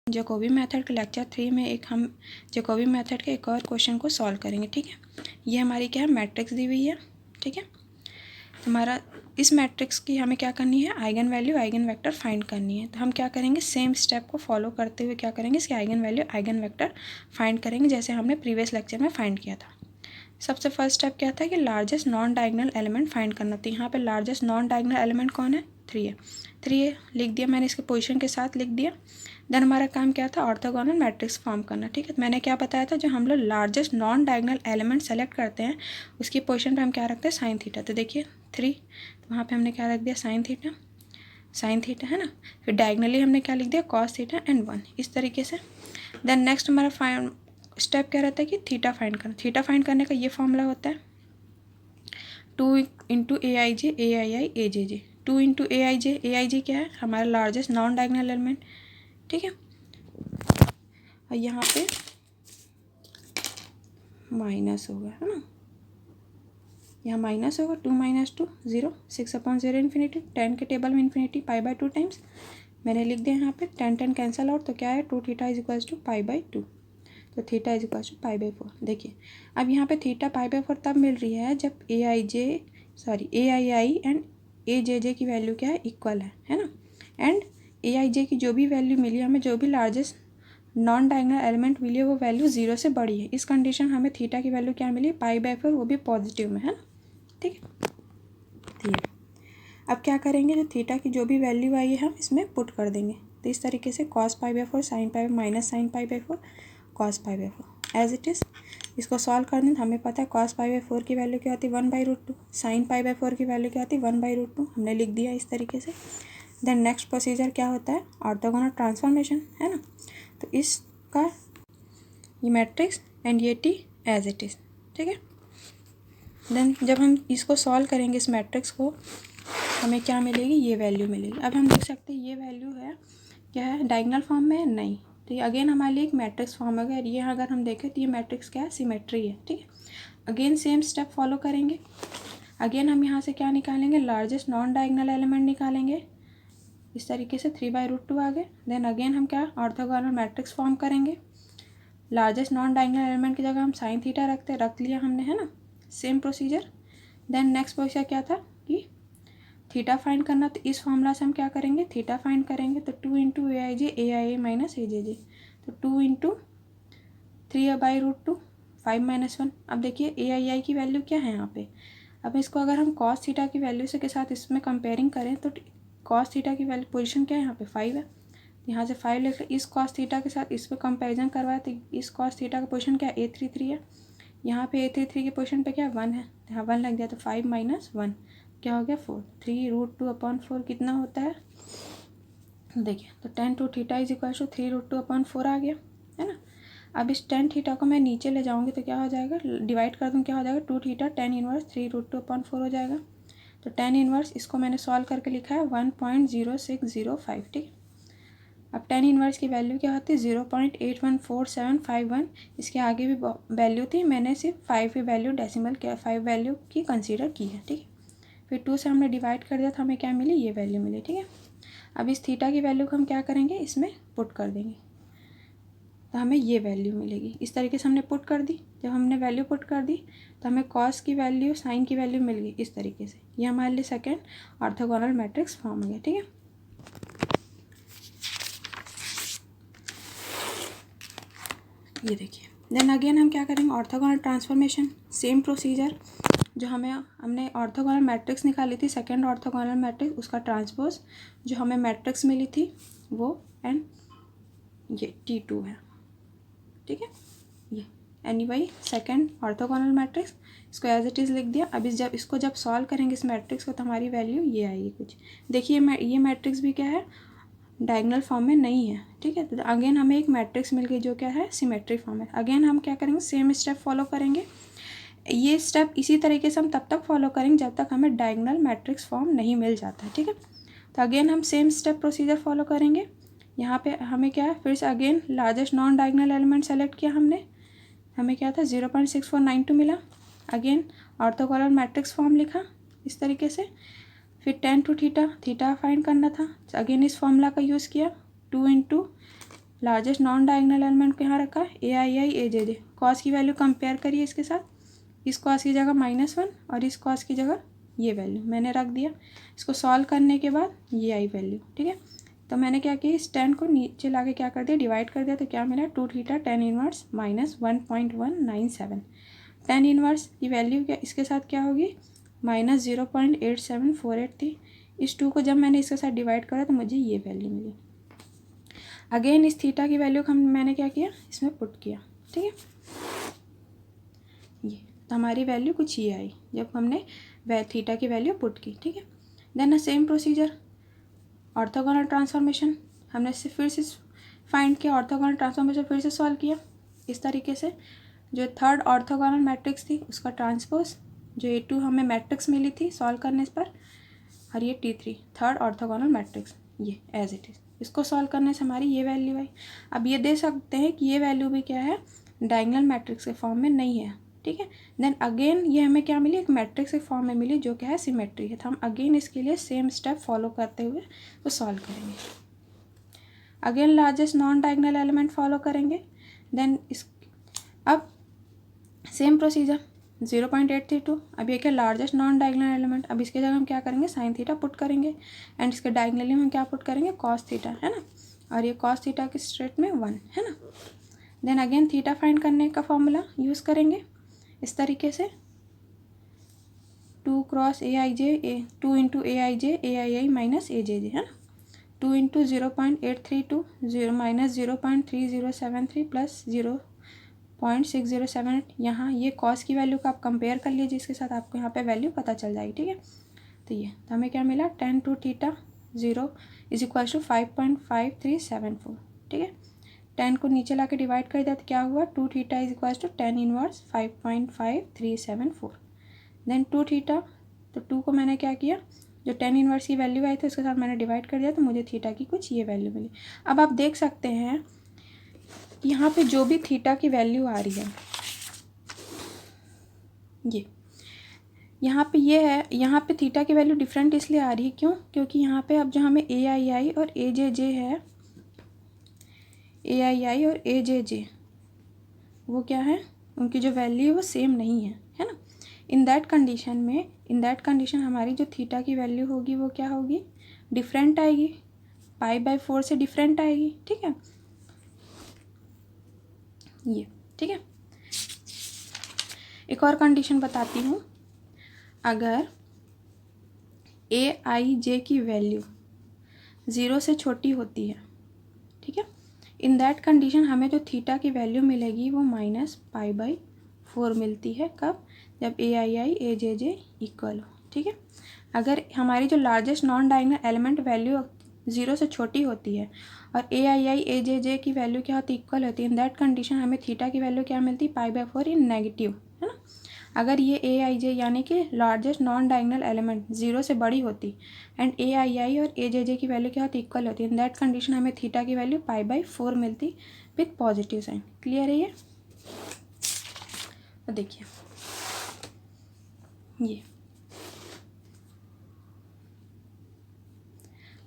Jacobi method के lecture 3 में हम जैकोबी मेथड के एक और क्वेश्चन को सॉल्व करेंगे। ठीक है, ये हमारी क्या है, मैट्रिक्स दी हुई है। ठीक है, हमारा इस मैट्रिक्स की हमें क्या करनी है, eigen value eigen vector find करनी है। तो हम क्या करेंगे, सेम स्टेप को फॉलो करते हुए क्या करेंगे, इसके eigen value eigen vector find करेंगे, जैसे हमने प्रीवियस लेक्चर में फाइंड किया था। सबसे फर्स्ट स्टेप क्या था कि largest non diagonal element find करना था। यहाँ पे लार्जेस्ट नॉन डायगोनल एलिमेंट कौन है, 3 है। 3 है लिख दिया मैंने, इसके पोजीशन के साथ लिख दिया। देन हमारा काम क्या था, ऑर्थोगोनल मैट्रिक्स फॉर्म करना। ठीक है, तो मैंने क्या बताया था, जो हम लोग largest non diagonal element select करते हैं उसकी पोजीशन पे हम क्या रखते हैं, साइन थीटा। तो देखिए 3, तो वहाँ पे हमने क्या रख दिया, साइन थीटा है ना। फिर डायगोनली हमने क्या लिख दिया, कॉस थीटा एंड 1, इस तरीके से। देन नेक्स्ट हमारा स्टेप क्या रहता है कि थीटा फाइंड करना। थीटा फाइंड करने का ये फॉर्मूला होता है 2 into AIJ AII AJJ। 2 into AIJ AIJ क्या है, हमारा लार्जेस्ट नॉन डायगोनल एलिमेंट। ठीक है, और यहाँ पे माइनस होगा, है ना, यहाँ माइनस होगा, 2 - 2 0, 6/0 इन्फिनिटी, 10 के टेबल में इन्फिनिटी π/2 टाइम्स मैंने लिख दिया यहाँ पे। 10 कैंसल आउट, तो क्या है, 2 थीटा इज इक्वल्स टू π/2, तो थीटा इज इक्वल्स टू π/4। देखिए अब यहाँ पे थीटा π/4 तब मिल रही है जब AII एंड AJJ की वैल्यू क्या है, इक्वल है ना। एंड AIJ की जो भी वैल्यू मिली हमें, जो भी लार्जेस्ट नॉन डायगोनल एलिमेंट मिली है, वो वैल्यू 0 से बड़ी है। इस कंडीशन हमें थीटा की वैल्यू क्या मिली, π/4, वो भी पॉजिटिव में, है ना। ठीक है, अब क्या करेंगे, जो थीटा की जो भी वैल्यू आई है हम इसमें पुट कर देंगे। तो इस तरीके से cos π/4 sin π minus sin π/4 cos π/4 as it is. इसको सॉल्व कर दें तो हमें पता है cos π/4 की वैल्यू क्या होती है, 1/√2। sin π/4 की वैल्यू क्या होती है, 1/√2, हमने लिख दिया इस तरीके से। देन नेक्स्ट प्रोसीजर क्या होता है, ऑर्थोगोनल ट्रांसफॉर्मेशन, है ना। तो इसका ये मैट्रिक्स एंड ये टी एज इट इज़। ठीक है, देन जब हम इसको सॉल्व करेंगे इस मैट्रिक्स को, हमें क्या मिलेगी, ये वैल्यू मिलेगी। अब हम देख सकते हैं ये वैल्यू है क्या है, डायगोनल फॉर्म में नहीं, तो ये अगेन हमारे लिए एक मैट्रिक्स फॉर्म है। अगर ये अगर हम देखें तो ये मैट्रिक्स क्या है, सिमेट्री है। ठीक है, अगेन सेम स्टेप फॉलो करेंगे। अगेन हम यहाँ से क्या निकालेंगे, लार्जेस्ट नॉन डायगोनल एलिमेंट निकालेंगे, इस तरीके से 3/√2 आ गए। देन अगेन हम क्या, ऑर्थोगोनल मैट्रिक्स फॉर्म करेंगे। लार्जेस्ट नॉन डायगोनल एलिमेंट की जगह हम साइन थीटा रख लिया हमने, है ना, same procedure. Then next procedure क्या था कि थीटा फाइंड करना, तो इस फॉर्मूला से हम क्या करेंगे, थीटा फाइंड करेंगे। तो 2 into AIJ AII minus AJJ, तो 2 इंटू 3/√2 5 - 1। अब देखिए AII की वैल्यू क्या है यहाँ पे, अब इसको अगर हम cos थीटा की वैल्यू से के साथ इसमें कंपेयरिंग करें तो cos थीटा की वैल्यू पोजीशन क्या है, यहाँ पे 5 है। यहाँ से 5 लेकर इस cos थीटा के साथ इस पर कंपेरिजन करवाए तो इस cos थीटा का पोजीशन क्या है, A33 है। यहाँ पे A33 के पोजीशन पे क्या 1 है, यहाँ 1 लग गया, तो 5 - 1 क्या हो गया, 4। 3√2/4 कितना होता है, देखिए, तो 10 to theta is equal to 3√2/4 आ गया, है ना। अब इस 10 थीटा को मैं नीचे ले जाऊँगी तो क्या हो जाएगा, डिवाइड कर दूँ, क्या हो जाएगा, 2 थीटा 10 इनवर्स 3√2/4 हो जाएगा। तो 10 इनवर्स इसको मैंने सॉल्व करके लिखा है 1.0605। ठीक है, अब 10 इनवर्स की वैल्यू क्या होती है, 0.814751। इसके आगे भी वैल्यू थी, मैंने सिर्फ 5 की वैल्यू डेसिमल क्या 5 वैल्यू की कंसीडर की है। ठीक है, फिर 2 से हमने डिवाइड कर दिया तो हमें क्या मिली, ये वैल्यू मिली। ठीक है, अब इस थीटा की वैल्यू को हम क्या करेंगे, इसमें पुट कर देंगे, तो हमें ये वैल्यू मिलेगी। इस तरीके से हमने पुट कर दी। जब हमने वैल्यू पुट कर दी तो हमें कॉस की वैल्यू साइन की वैल्यू मिल गई, इस तरीके से। ये हमारे लिए सेकेंड ऑर्थोगोनल मैट्रिक्स फॉर्म हो गया। ठीक है, ये देखिए। देन अगेन हम क्या करेंगे, ऑर्थोगोनल ट्रांसफॉर्मेशन, सेम प्रोसीजर। जो हमने ऑर्थोगोनल मैट्रिक्स निकाली थी, सेकेंड ऑर्थोगोनल मैट्रिक्स, उसका ट्रांसपोज जो हमें मैट्रिक्स मिली थी वो, एंड ये T2 है। ठीक है, ये एनीवे सेकेंड ऑर्थोगोनल मैट्रिक्स, इसको एज इट इज़ लिख दिया। अब इसको जब सॉल्व करेंगे इस मैट्रिक्स को तो हमारी वैल्यू ये आएगी कुछ। देखिए ये मैट्रिक्स भी क्या है, डायगोनल फॉर्म में नहीं है। ठीक है, तो अगेन हमें एक मैट्रिक्स मिल गई जो क्या है, सिमेट्रिक फॉर्म है। अगेन हम क्या करेंगे, सेम स्टेप फॉलो करेंगे। ये स्टेप इसी तरीके से हम तब तक फॉलो करेंगे जब तक हमें डायगोनल मैट्रिक्स फॉर्म नहीं मिल जाता है। ठीक है, तो अगेन हम सेम स्टेप प्रोसीजर फॉलो करेंगे। यहाँ पे हमें क्या है, फिर से again largest non diagonal element select किया हमने, हमें क्या था 0.6492 मिला। अगेन ऑर्थोगोनल मैट्रिक्स फॉर्म लिखा इस तरीके से। फिर 10 to थीटा फाइंड करना था, अगेन इस फॉर्मूला का यूज़ किया, 2 into largest non diagonal element को यहाँ रखा है AII AJJ। कॉस की वैल्यू कंपेयर करिए इसके साथ, इस कॉस की जगह -1 और इस कॉस की जगह ये वैल्यू मैंने रख दिया। इसको सॉल्व करने के बाद ये आई वैल्यू, ठीक है। तो मैंने क्या किया, इस 10 को नीचे ला के क्या कर दिया, डिवाइड कर दिया। तो क्या मिला, 2 theta tan inverse -1.197। tan inverse की वैल्यू क्या इसके साथ क्या होगी, -0.8748 थी। इस 2 को जब मैंने इसके साथ डिवाइड करा तो मुझे ये वैल्यू मिली। अगेन इस थीटा की वैल्यू को मैंने क्या किया, इसमें पुट किया, ठीक है। ये तो हमारी वैल्यू कुछ ये आई जब हमने थीटा की वैल्यू पुट की, ठीक है। Then same procedure orthogonal transformation, हमने फिर से फाइंड किया, ऑर्थोगोनल ट्रांसफॉर्मेशन फिर से सॉल्व किया इस तरीके से। जो थर्ड ऑर्थोगोनल मैट्रिक्स थी उसका ट्रांसपोज, जो A2 हमें मैट्रिक्स मिली थी सॉल्व करने पर, और ये T3 थर्ड ऑर्थोगोनल मैट्रिक्स, ये एज इट इज़। इसको सॉल्व करने से हमारी ये वैल्यू आई। अब ये दे सकते हैं कि ये वैल्यू भी क्या है, डायगोनल मैट्रिक्स के फॉर्म में नहीं है, ठीक है। देन अगेन ये हमें क्या मिली, एक मैट्रिक्स के फॉर्म में मिली जो क्या है सिमेट्री है। तो हम अगेन इसके लिए सेम स्टेप फॉलो करते हुए वो सॉल्व करेंगे। Again largest non diagonal element follow करेंगे। देन इस अब सेम प्रोसीजर 0.832। अब ये क्या, लार्जेस्ट नॉन डायगोनल एलिमेंट। अब इसके जगह हम क्या करेंगे, साइन थीटा पुट करेंगे एंड इसके डायगोनली हम क्या पुट करेंगे, कॉस थीटा, है ना। और ये कॉस थीटा के स्ट्रेट में 1 है ना। देन अगेन थीटा फाइंड करने का फॉर्मूला यूज़ करेंगे इस तरीके से, 2 cross AIJ 2 into AIJ AII minus AJJ, है ना। 2 इंटू 0.832 -0.3073 प्लस 0.6078। यहाँ ये कॉस की वैल्यू का आप कंपेयर कर लीजिए, जिसके साथ आपको यहाँ पे वैल्यू पता चल जाएगी, ठीक है। तो ये तो हमें क्या मिला, tan 2 theta 0 is equal to 5.5374, ठीक है। 10 को नीचे ला के डिवाइड कर दिया तो क्या हुआ, 2 theta is equal to tan inverse 5.5374। Then 2 theta, तो 2 को मैंने क्या किया, जो tan इनवर्स की वैल्यू आई थी उसके साथ मैंने डिवाइड कर दिया तो मुझे थीटा की कुछ ये वैल्यू मिली। अब आप देख सकते हैं यहाँ पे जो भी थीटा की वैल्यू आ रही है, ये यहाँ पे ये है, यहाँ पे थीटा की वैल्यू डिफरेंट इसलिए आ रही है, क्यों, क्योंकि यहाँ पे अब जो हमें AII और AJJ है, AII और AJJ वो क्या है, उनकी जो वैल्यू है वो सेम नहीं है ना। इन दैट कंडीशन हमारी जो थीटा की वैल्यू होगी वो क्या होगी, डिफरेंट आएगी, π/4 से डिफरेंट आएगी, ठीक है। ये ठीक है। एक और कंडीशन बताती हूँ, अगर AIJ की वैल्यू 0 से छोटी होती है, ठीक है, इन दैट कंडीशन हमें जो थीटा की वैल्यू मिलेगी वो -π/4 मिलती है। कब, जब AII AJJ इक्वल हो, ठीक है। अगर हमारी जो largest non diagonal element value 0 से छोटी होती है और AII AJJ की वैल्यू क्या होती है, इक्वल होती है, इन दैट कंडीशन हमें थीटा की वैल्यू क्या मिलती है, π/4 इन नेगेटिव, है ना। अगर ये AIJ यानी कि लार्जेस्ट नॉन डायगोनल एलिमेंट 0 से बड़ी होती एंड AII और AJJ की वैल्यू क्या होती, इक्वल होती है, इन दैट कंडीशन हमें थीटा की वैल्यू π/4 मिलती विथ पॉजिटिव साइन। क्लियर है ये। तो देखिए ये,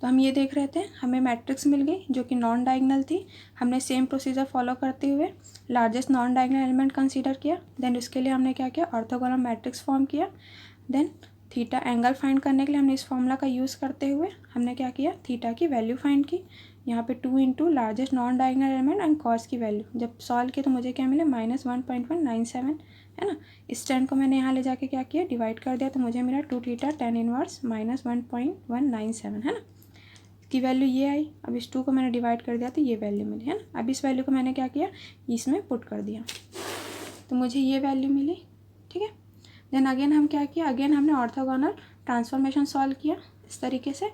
तो हम ये देख रहे थे, हमें मैट्रिक्स मिल गई जो कि नॉन डायगोनल थी। हमने सेम प्रोसीजर फॉलो करते हुए largest non diagonal element consider किया। देन इसके लिए हमने क्या किया, ऑर्थोगोनल मैट्रिक्स फॉर्म किया। देन थीटा एंगल फाइंड करने के लिए हमने इस फॉर्मूला का यूज़ करते हुए हमने क्या किया, थीटा की वैल्यू फाइंड की। यहाँ पे 2 into largest non diagonal element and cos की वैल्यू जब सॉल्व किया तो मुझे क्या मिला, -1.197, है ना। इस 10 को मैंने यहाँ ले जाके क्या किया, डिवाइड कर दिया तो मुझे मिला 2 थीटा tan इनवर्स -1.197, है ना। की वैल्यू ये आई। अब इस 2 को मैंने डिवाइड कर दिया तो ये वैल्यू मिली, है ना। अब इस वैल्यू को मैंने क्या किया, इसमें पुट कर दिया तो मुझे ये वैल्यू मिली, ठीक है। देन अगेन हम क्या किया, अगेन हमने ऑर्थोगोनल ट्रांसफॉर्मेशन सॉल्व किया इस तरीके से।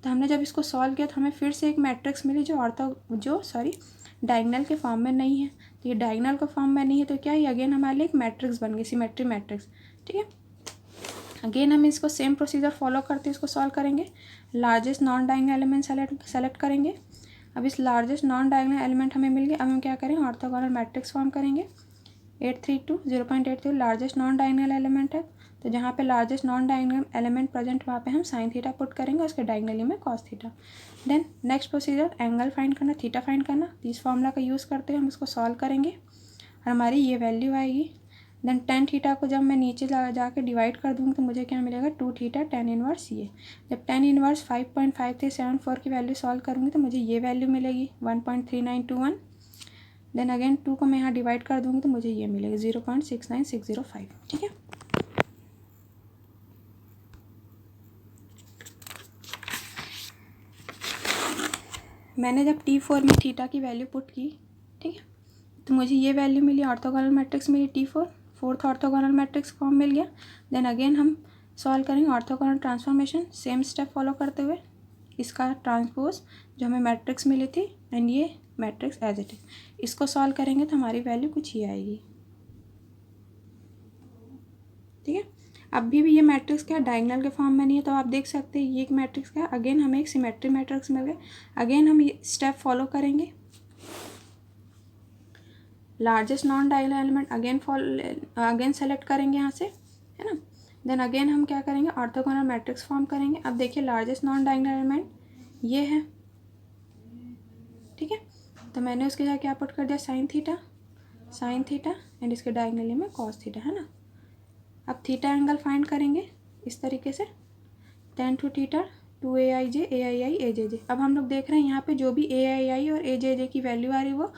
तो हमने जब इसको सॉल्व किया तो हमें फिर से एक मैट्रिक्स मिली जो डायगोनल के फॉर्म में नहीं है। तो ये डायगोनल के फॉर्म में नहीं है तो क्या है, अगेन हमारे लिए एक मैट्रिक्स बन गई, सिमेट्री मैट्रिक्स, ठीक है। अगेन हम इसको सेम प्रोसीजर फॉलो करते इसको सॉल्व करेंगे। Largest non diagonal element select करेंगे। अब इस लार्जेस्ट नॉन डायगोनल एलिमेंट हमें मिल गया। अब हम क्या करेंगे, ऑर्थोगोनल मैट्रिक्स फॉर्म करेंगे। 832 0.83 लार्जेस्ट नॉन डायगोनल एलिमेंट है तो जहाँ पे largest non diagonal element present वहाँ पे हम साइन थीटा पुट करेंगे, उसके डायगोनली में cos theta. Then next procedure angle find करना, थीटा फाइंड करना। इस फॉर्मूला का यूज़ करते हुए हम इसको सॉल्व करेंगे और हमारी ये वैल्यू आएगी। देन टेन थीटा को जब मैं नीचे जाके डिवाइड कर दूँगी तो मुझे क्या मिलेगा, 2 थीटा टेन इनवर्स ये। जब टेन इनवर्स 5.5374 की वैल्यू सॉल्व करूँगी तो मुझे ये वैल्यू मिलेगी 1.3921। देन अगेन 2 को मैं यहाँ डिवाइड कर दूँगी तो मुझे ये मिलेगा 0.69605। ठीक है। मैंने जब T4 में थीटा की वैल्यू पुट की, ठीक है, तो मुझे ये वैल्यू मिली, ऑर्थोगोनल मैट्रिक्स मिली T4, fourth orthogonal matrix form मिल गया। देन अगेन हम सॉल्व करेंगे orthogonal transformation, same step follow करते हुए। इसका ट्रांसपोज जो हमें मैट्रिक्स मिली थी एंड ये मैट्रिक्स एज इट इज, इसको सॉल्व करेंगे तो हमारी वैल्यू कुछ ही आएगी। ठीक है। अभी भी ये मैट्रिक्स क्या डायगोनल के फॉर्म में नहीं है, तो आप देख सकते हैं ये एक मैट्रिक्स क्या, अगेन हमें एक सिमेट्री मैट्रिक्स मिल गए। अगेन हम ये स्टेप फॉलो करेंगे, largest non diagonal element again select करेंगे यहाँ से, है ना। देन अगेन हम क्या करेंगे, ऑर्थोगोनल मैट्रिक्स फॉर्म करेंगे। अब देखिए लार्जेस्ट नॉन डायगोनल एलिमेंट ये है, ठीक है, तो मैंने उसके साथ क्या पुट कर दिया, साइन थीटा एंड इसके डायगोनली में कॉस थीटा, है ना। अब थीटा एंगल फाइंड करेंगे इस तरीके से, tan two theta 2aij aii ajj। अब हम लोग देख रहे हैं यहाँ पे जो भी aii और ajj की वैल्यू आ रही है वो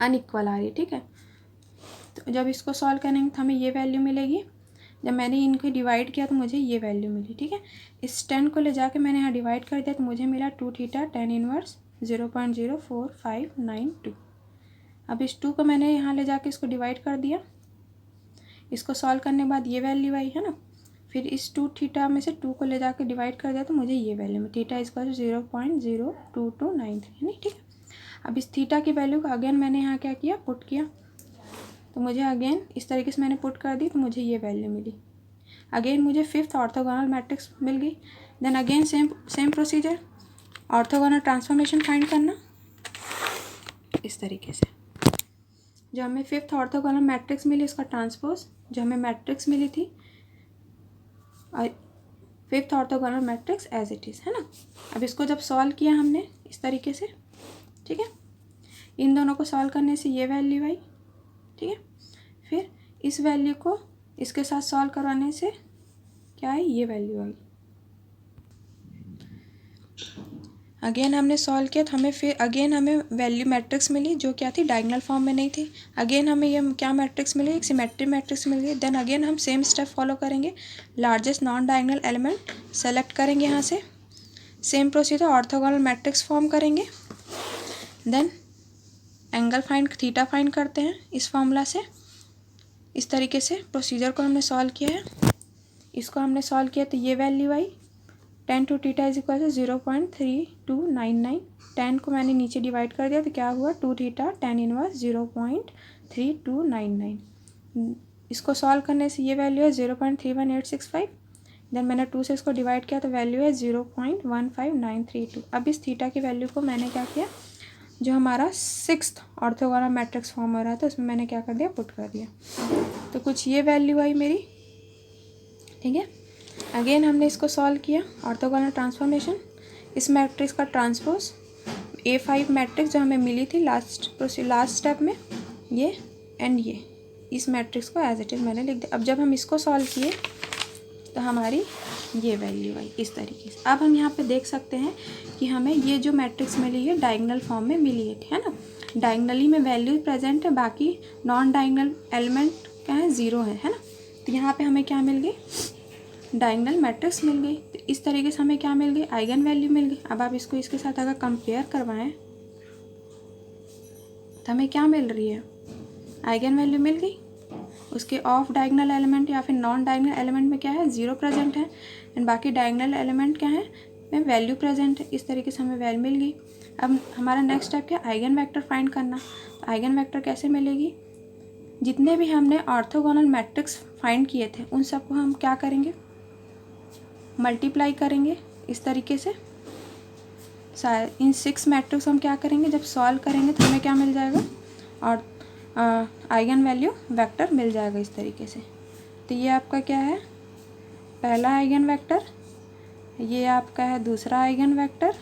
अनइक्वल आ रही है। ठीक है, तो जब इसको सॉल्व करेंगे तो हमें ये वैल्यू मिलेगी। जब मैंने इनको डिवाइड किया तो मुझे ये वैल्यू मिली। ठीक है, इस 10 को ले जाके मैंने यहाँ डिवाइड कर दिया तो मुझे मिला 2 थीटा tan इनवर्स 0.04592। अब इस 2 को मैंने यहाँ ले जाके इसको डिवाइड कर दिया, इसको सॉल्व करने के बाद ये वैल्यू आई, है ना। फिर इस 2 थीटा में से 2 को ले जाके डिवाइड कर दिया तो मुझे ये वैल्यू में थीटा इक्वल 0.02293, है नहीं। ठीक है, अब इस थीटा की वैल्यू को अगेन मैंने यहाँ क्या किया, पुट किया, तो मुझे अगेन इस तरीके से मैंने पुट कर दी तो मुझे ये वैल्यू मिली। अगेन मुझे फिफ्थ ऑर्थोगोनल मैट्रिक्स मिल गई। Then again same procedure, orthogonal transformation find करना इस तरीके से। जो हमें फिफ्थ ऑर्थोगोनल मैट्रिक्स मिली उसका ट्रांसपोज जो हमें मैट्रिक्स मिली थी और fifth orthogonal matrix as it is, है ना। अब इसको जब सॉल्व किया हमने इस तरीके से, ठीक है, इन दोनों को सॉल्व करने से ये वैल्यू आई। ठीक है, फिर इस वैल्यू को इसके साथ सॉल्व करवाने से क्या आई, ये वैल्यू आई। अगेन हमने सॉल्व किया तो हमें फिर अगेन हमें वैल्यू मैट्रिक्स मिली जो क्या थी, डायगोनल फॉर्म में नहीं थी। अगेन हमें ये क्या मैट्रिक्स मिली, एक सिमेट्री मैट्रिक्स मिल गई। देन अगेन हम सेम स्टेप फॉलो करेंगे, largest non diagonal element select करेंगे यहाँ से, same procedure orthogonal matrix form करेंगे। Then angle find theta find करते हैं इस फॉर्मूला से। इस तरीके से प्रोसीजर को हमने सॉल्व किया है, इसको हमने सॉल्व किया तो ये वैल्यू आई, tan two theta is equal to 0.3299। 10 को मैंने नीचे डिवाइड कर दिया तो क्या हुआ, 2 थीटा tan इनवर्स 0.3299। इसको सॉल्व करने से ये वैल्यू है 0.31865। देन मैंने 2 से इसको डिवाइड किया तो वैल्यू है 0.15932। अब इस थीटा की वैल्यू को मैंने क्या किया, जो हमारा सिक्स्थ ऑर्थोगोनल मैट्रिक्स फॉर्म हो रहा था उसमें मैंने क्या कर दिया, पुट कर दिया, तो कुछ ये वैल्यू आई मेरी। ठीक है, अगेन हमने इसको सॉल्व किया ऑर्थोगोनल ट्रांसफॉर्मेशन, इस मैट्रिक्स का ट्रांसपोज A5 मैट्रिक्स जो हमें मिली थी लास्ट स्टेप में, ये एंड ये, इस मैट्रिक्स को एज इट इज़ मैंने लिख दिया। अब जब हम इसको सॉल्व किए तो हमारी ये वैल्यू आई इस तरीके से। अब हम यहाँ पे देख सकते हैं कि हमें ये जो मैट्रिक्स मिली है डायगोनल फॉर्म में मिली है ना। डायगोनली में वैल्यू प्रेजेंट है, बाकी नॉन डायगोनल एलिमेंट क्या है, ज़ीरो है ना। तो यहाँ पे हमें क्या मिल गई, डायगोनल मैट्रिक्स मिल गई। तो इस तरीके से हमें क्या मिल गई, आइगन वैल्यू मिल गई। अब आप इसको इसके साथ अगर कंपेयर करवाएं तो हमें क्या मिल रही है, आइगन वैल्यू मिल गई। उसके ऑफ डायगोनल एलिमेंट या फिर नॉन डायगोनल एलिमेंट में क्या है, ज़ीरो प्रेजेंट है, एंड बाकी डायगोनल एलिमेंट क्या है, में वैल्यू प्रेजेंट है। इस तरीके से हमें वैल्यू मिल गई। अब हमारा नेक्स्ट स्टेप क्या, आइगन वेक्टर फाइंड करना। तो आइगन वेक्टर कैसे मिलेगी, जितने भी हमने ऑर्थोगोनल मैट्रिक्स फाइंड किए थे उन सबको हम क्या करेंगे, मल्टीप्लाई करेंगे इस तरीके से। इन 6 मैट्रिक्स हम क्या करेंगे, जब सॉल्व करेंगे तो हमें क्या मिल जाएगा, और आइगन वैल्यू वेक्टर मिल जाएगा इस तरीके से। तो ये आपका क्या है, पहला आइगन वेक्टर, ये आपका है दूसरा आइगन वेक्टर,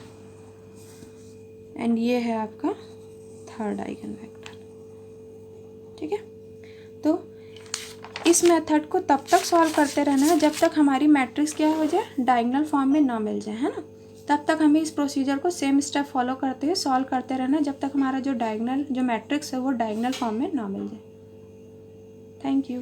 एंड ये है आपका थर्ड आइगन वेक्टर। ठीक है, तो इस मेथड को तब तक सॉल्व करते रहना है जब तक हमारी मैट्रिक्स क्या हो जाए, डायगोनल फॉर्म में ना मिल जाए, है ना। तब तक हमें इस प्रोसीजर को सेम स्टेप फॉलो करते हुए सॉल्व करते रहना है जब तक हमारा जो मैट्रिक्स है वो डायगोनल फॉर्म में ना मिल जाए। Thank you.